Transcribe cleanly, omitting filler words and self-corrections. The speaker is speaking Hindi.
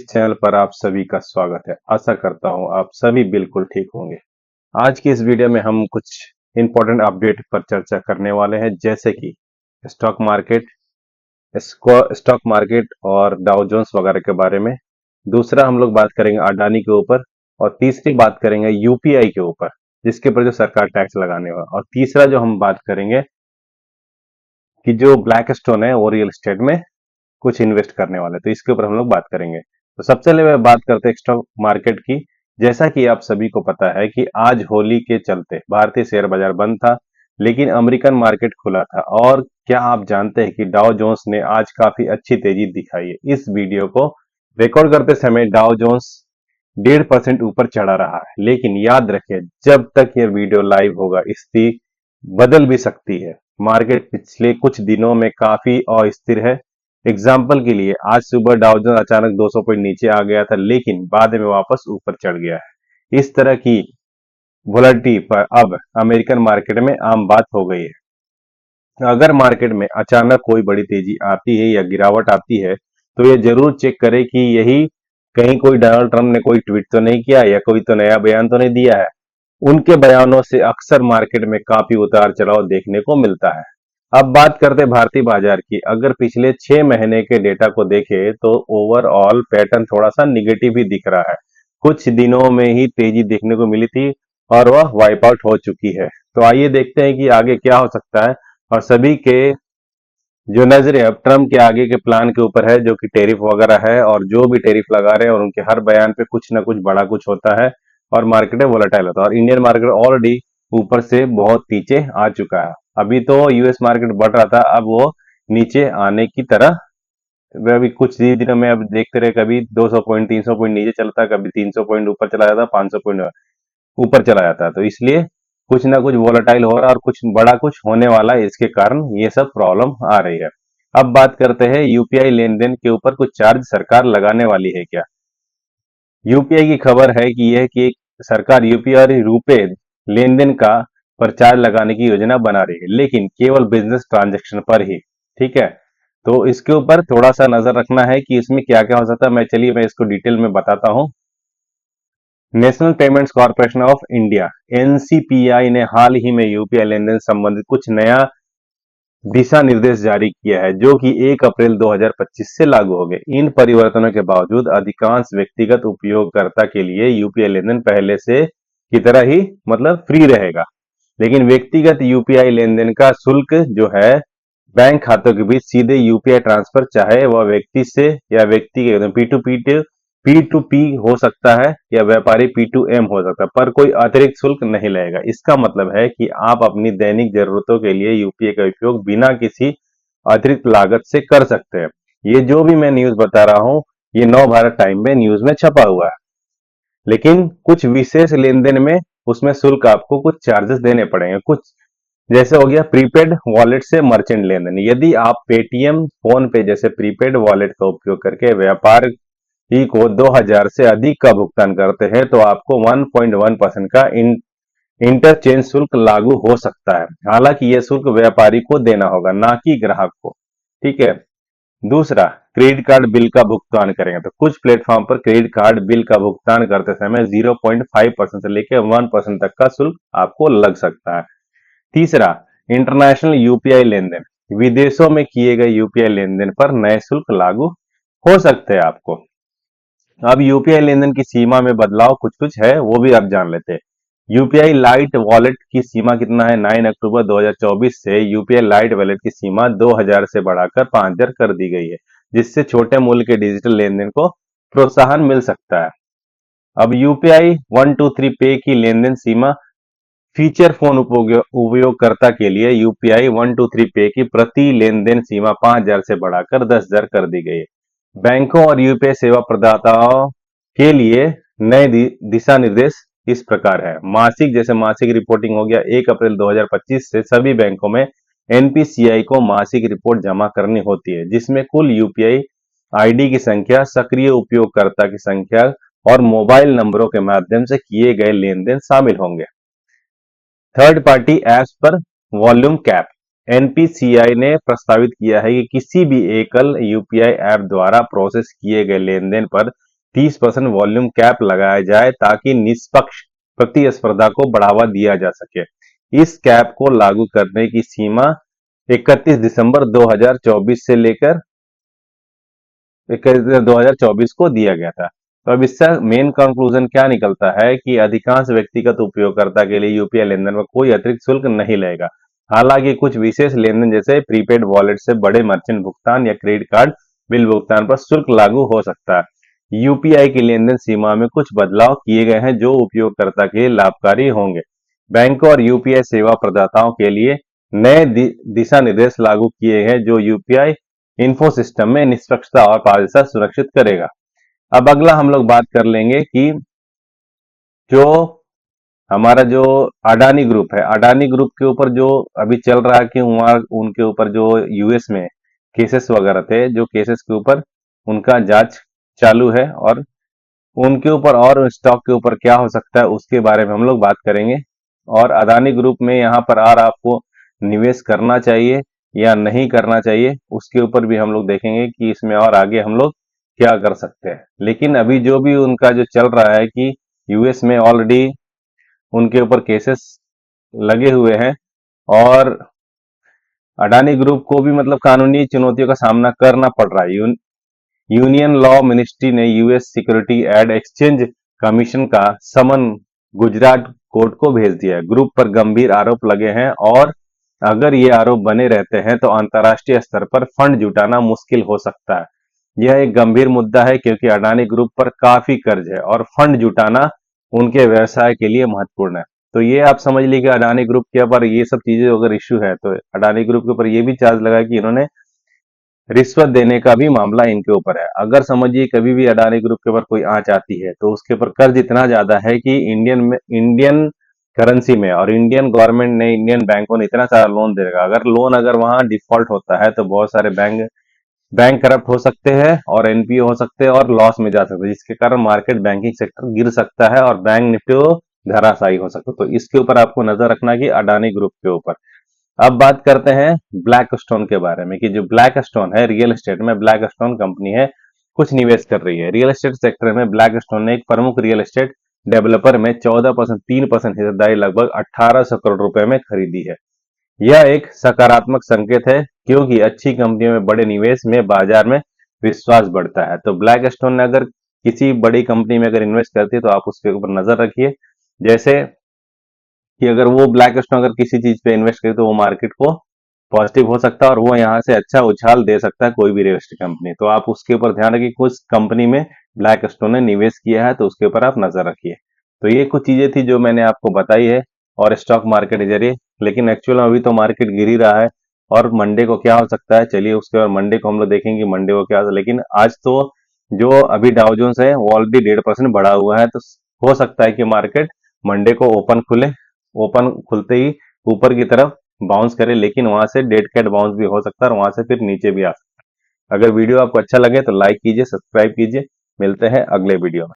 इस चैनल पर आप सभी का स्वागत है। आशा करता हूं आप सभी बिल्कुल ठीक होंगे। आज की इस वीडियो में हम कुछ इंपॉर्टेंट अपडेट पर चर्चा करने वाले हैं, जैसे कि स्टॉक मार्केट, स्टॉक मार्केट और डाउ जोन्स वगैरह के बारे में। दूसरा हम लोग बात करेंगे अडानी के ऊपर, और तीसरी बात करेंगे यूपीआई के ऊपर, जिसके ऊपर जो सरकार टैक्स लगाने वाला। और तीसरा जो हम बात करेंगे कि जो ब्लैक स्टोन है वो रियल एस्टेट में कुछ इन्वेस्ट करने वाले, तो इसके ऊपर हम लोग बात करेंगे। तो सबसे पहले बात करते हैं स्टॉक मार्केट की। जैसा कि आप सभी को पता है कि आज होली के चलते भारतीय शेयर बाजार बंद था, लेकिन अमेरिकन मार्केट खुला था। और क्या आप जानते हैं कि डाउ जोन्स ने आज काफी अच्छी तेजी दिखाई है। इस वीडियो को रिकॉर्ड करते समय डाउ जोन्स 1.5% ऊपर चढ़ा रहा है, लेकिन याद रखें जब तक यह वीडियो लाइव होगा स्थिति बदल भी सकती है। मार्केट पिछले कुछ दिनों में काफी अस्थिर है। एग्जाम्पल के लिए आज सुबह डाउ जोन्स अचानक 200 पॉइंट नीचे आ गया था, लेकिन बाद में वापस ऊपर चढ़ गया है। इस तरह की वोलेटिलिटी पर अब अमेरिकन मार्केट में आम बात हो गई है। अगर मार्केट में अचानक कोई बड़ी तेजी आती है या गिरावट आती है, तो ये जरूर चेक करें कि यही कहीं कोई डोनाल्ड ट्रंप ने कोई ट्वीट तो नहीं किया या कोई तो नया बयान तो नहीं दिया है। उनके बयानों से अक्सर मार्केट में काफी उतार चढ़ाव देखने को मिलता है। अब बात करते हैं भारतीय बाजार की। अगर पिछले 6 महीने के डेटा को देखें तो ओवरऑल पैटर्न थोड़ा सा निगेटिव ही दिख रहा है। कुछ दिनों में ही तेजी देखने को मिली थी और वह वाइप आउट हो चुकी है। तो आइए देखते हैं कि आगे क्या हो सकता है। और सभी के जो नजरें अब ट्रम्प के आगे के प्लान के ऊपर है, जो कि टैरिफ वगैरह है, और जो भी टैरिफ लगा रहे हैं और उनके हर बयान पे कुछ ना कुछ बड़ा कुछ होता है और मार्केट वोलेटाइल होता है। और इंडियन मार्केट ऑलरेडी ऊपर से बहुत नीचे आ चुका है। अभी तो यूएस मार्केट बढ़ रहा था, अब वो नीचे आने की तरह। वह अभी कुछ ही दिनों में अब देखते रहे, कभी 200 पॉइंट 300 पॉइंट नीचे चलता है, कभी 300 पॉइंट ऊपर चला जाता है, 500 पॉइंट ऊपर चला जाता है। तो इसलिए कुछ ना कुछ वोलेटाइल हो रहा है और कुछ बड़ा कुछ होने वाला है, इसके कारण ये सब प्रॉब्लम आ रही है। अब बात करते हैं यूपीआई लेन देन के ऊपर कुछ चार्ज सरकार लगाने वाली है क्या। यूपीआई की खबर है कि यह कि सरकार यूपीआई और रुपे लेन देन का पर चार्ज लगाने की योजना बना रही है, लेकिन केवल बिजनेस ट्रांजैक्शन पर ही। ठीक है, तो इसके ऊपर थोड़ा सा नजर रखना है कि इसमें क्या क्या हो सकता है। मैं इसको डिटेल में बताता हूं। National payments corporation of India NCPI ने हाल ही में यूपीआई लेन देन संबंधित कुछ नया दिशा निर्देश जारी किया है, जो कि 1 अप्रैल 2025 से लागू हो गए। इन परिवर्तनों के बावजूद अधिकांश व्यक्तिगत उपयोगकर्ता के लिए यूपीआई लेनदेन पहले से की तरह ही मतलब फ्री रहेगा, लेकिन व्यक्तिगत यूपीआई लेनदेन का शुल्क जो है बैंक खातों के बीच सीधे यूपीआई ट्रांसफर, चाहे वह व्यक्ति से या व्यक्ति के पी टू पी हो सकता है या व्यापारी P2M हो सकता है, पर कोई अतिरिक्त शुल्क नहीं लगेगा। इसका मतलब है कि आप अपनी दैनिक जरूरतों के लिए यूपीआई का उपयोग बिना किसी अतिरिक्त लागत से कर सकते हैं। ये जो भी मैं न्यूज बता रहा हूं, ये नव भारत टाइम में न्यूज में छपा हुआ है। लेकिन कुछ विशेष लेन देन में उसमें शुल्क आपको कुछ चार्जेस देने पड़ेंगे। कुछ जैसे हो गया प्रीपेड वॉलेट से मर्चेंट लेन देन। यदि आप पेटीएम, फोन पे जैसे प्रीपेड वॉलेट का उपयोग करके व्यापार ही को 2000 से अधिक का भुगतान करते हैं, तो आपको 1.1% का इंटरचेंज शुल्क लागू हो सकता है। हालांकि यह शुल्क व्यापारी को देना होगा, ना कि ग्राहक को। ठीक है। दूसरा, क्रेडिट कार्ड बिल का भुगतान करेंगे तो कुछ प्लेटफॉर्म पर क्रेडिट कार्ड बिल का भुगतान करते समय 0.5% से लेकर 1% तक का शुल्क आपको लग सकता है। तीसरा, इंटरनेशनल यूपीआई लेन देन। विदेशों में किए गए यूपीआई लेन देन पर नए शुल्क लागू हो सकते हैं आपको। अब यूपीआई लेनदेन की सीमा में बदलाव कुछ कुछ है, वो भी आप जान लेते हैं। यूपीआई लाइट वॉलेट की सीमा कितना है, 9 अक्टूबर 2024 से यूपीआई लाइट वॉलेट की सीमा 2000 से बढ़ाकर 5000 कर दी गई है, जिससे छोटे मूल्य के डिजिटल लेनदेन को प्रोत्साहन मिल सकता है। अब यूपीआई 123 पे की लेनदेन सीमा फीचर फोन उपयोगकर्ता के लिए यूपीआई 123 पे की प्रति लेनदेन सीमा 5000 से बढ़ाकर 10,000 कर दी गई है। बैंकों और यूपीआई सेवा प्रदाताओं के लिए नए दिशा निर्देश इस प्रकार है। मासिक, जैसे मासिक रिपोर्टिंग हो गया, 1 अप्रैल 2025 से सभी बैंकों में एनपीसीआई को मासिक रिपोर्ट जमा करनी होती है, जिसमें कुल यूपीआई आईडी की संख्या, सक्रिय उपयोगकर्ता की संख्या और मोबाइल नंबरों के माध्यम से किए गए लेन देन शामिल होंगे। थर्ड पार्टी एप्स पर वॉल्यूम कैप। एनपीसीआई ने प्रस्तावित किया है कि किसी भी एकल यूपीआई ऐप द्वारा प्रोसेस किए गए लेनदेन पर 30% वॉल्यूम कैप लगाया जाए ताकि निष्पक्ष प्रतिस्पर्धा को बढ़ावा दिया जा सके। इस कैप को लागू करने की सीमा 31 दिसंबर 2024 से लेकर 2024 को दिया गया था। तो अब इससे मेन कंक्लूजन क्या निकलता है कि अधिकांश व्यक्तिगत उपयोगकर्ता के लिए यूपीआई लेनदेन में कोई अतिरिक्त शुल्क नहीं लगेगा। हालांकि कुछ विशेष लेनदेन जैसे प्रीपेड वॉलेट से बड़े मर्चेंट भुगतान या क्रेडिट कार्ड बिल भुगतान पर शुल्क लागू हो सकता है। यूपीआई की लेनदेन सीमा में कुछ बदलाव किए गए हैं जो उपयोगकर्ता के लिए लाभकारी होंगे। बैंकों और यूपीआई सेवा प्रदाताओं के लिए नए दिशा निर्देश लागू किए हैं जो यूपीआई इन्फो सिस्टम में निष्पक्षता और पारदर्शिता सुनिश्चित करेगा। अब अगला हम लोग बात कर लेंगे कि जो हमारा जो अडानी ग्रुप है, अडानी ग्रुप के ऊपर जो अभी चल रहा है कि वहां उनके ऊपर जो यूएस में केसेस वगैरह थे, जो केसेस के ऊपर उनका जांच चालू है और उनके ऊपर और स्टॉक के ऊपर क्या हो सकता है उसके बारे में हम लोग बात करेंगे। और अदानी ग्रुप में यहाँ पर आपको निवेश करना चाहिए या नहीं करना चाहिए उसके ऊपर भी हम लोग देखेंगे कि इसमें और आगे हम लोग क्या कर सकते हैं। लेकिन अभी जो भी उनका जो चल रहा है कि यूएस में ऑलरेडी उनके ऊपर केसेस लगे हुए हैं और अडानी ग्रुप को भी मतलब कानूनी चुनौतियों का सामना करना पड़ रहा है। यूनियन लॉ मिनिस्ट्री ने US security and exchange commission का समन गुजरात कोर्ट को भेज दिया है। ग्रुप पर गंभीर आरोप लगे हैं और अगर ये आरोप बने रहते हैं तो अंतर्राष्ट्रीय स्तर पर फंड जुटाना मुश्किल हो सकता है। यह एक गंभीर मुद्दा है क्योंकि अडानी ग्रुप पर काफी कर्ज है और फंड जुटाना उनके व्यवसाय के लिए महत्वपूर्ण है। तो ये आप समझ लीजिए कि अडानी ग्रुप के ऊपर ये सब चीजें अगर इश्यू है तो अडानी ग्रुप के ऊपर ये भी चार्ज लगा कि इन्होंने रिश्वत देने का भी मामला इनके ऊपर है। अगर समझिए कभी भी अडानी ग्रुप के ऊपर कोई आंच आती है तो उसके ऊपर कर्ज इतना ज्यादा है कि इंडियन करेंसी में और इंडियन गवर्नमेंट ने इंडियन बैंकों ने इतना सारा लोन दे रखा। अगर वहां डिफॉल्ट होता है तो बहुत सारे बैंक करप्ट हो सकते हैं और एनपीओ हो सकते हैं और लॉस में जा सकते हैं, जिसके कारण मार्केट बैंकिंग सेक्टर गिर सकता है और बैंक निफ्टी धराशायी हो सकता है। तो इसके ऊपर आपको नजर रखना कि अडानी ग्रुप के ऊपर। अब बात करते हैं ब्लैक स्टोन के बारे में कि जो ब्लैक स्टोन है रियल एस्टेट में ब्लैक स्टोन कंपनी है कुछ निवेश कर रही है। रियल एस्टेट सेक्टर में ब्लैक स्टोन ने एक प्रमुख रियल एस्टेट डेवलपर में 14% 3% हिस्सेदारी लगभग 1800 करोड़ रुपए में खरीदी है। यह एक सकारात्मक संकेत है क्योंकि अच्छी कंपनियों में बड़े निवेश में बाजार में विश्वास बढ़ता है। तो ब्लैक स्टोन ने अगर किसी बड़ी कंपनी में अगर इन्वेस्ट करती है तो आप उसके ऊपर नजर रखिए। जैसे कि अगर वो ब्लैक स्टोन अगर किसी चीज पे इन्वेस्ट करे तो वो मार्केट को पॉजिटिव हो सकता है और वो यहाँ से अच्छा उछाल दे सकता है कोई भी रियल एस्टेट कंपनी। तो आप उसके ऊपर ध्यान रखिए कुछ कंपनी में ब्लैक स्टोन ने निवेश किया है तो उसके ऊपर आप नजर रखिए। तो ये कुछ चीजें थी जो मैंने आपको बताई है और स्टॉक मार्केट के जरिए। लेकिन एक्चुअल में अभी तो मार्केट गिर ही रहा है और मंडे को क्या हो सकता है चलिए उसके बाद मंडे को हम लोग देखेंगे मंडे को क्या। लेकिन आज तो जो अभी डाउ जोन्स है वो ऑलरेडी 1.5% बढ़ा हुआ है। तो हो सकता है कि मार्केट मंडे को ओपन खुलते ही ऊपर की तरफ बाउंस करे, लेकिन वहां से डेड कैट बाउंस भी हो सकता है और वहां से फिर नीचे भी आ सकता है। अगर वीडियो आपको अच्छा लगे तो लाइक कीजिए, सब्सक्राइब कीजिए। मिलते हैं अगले वीडियो में।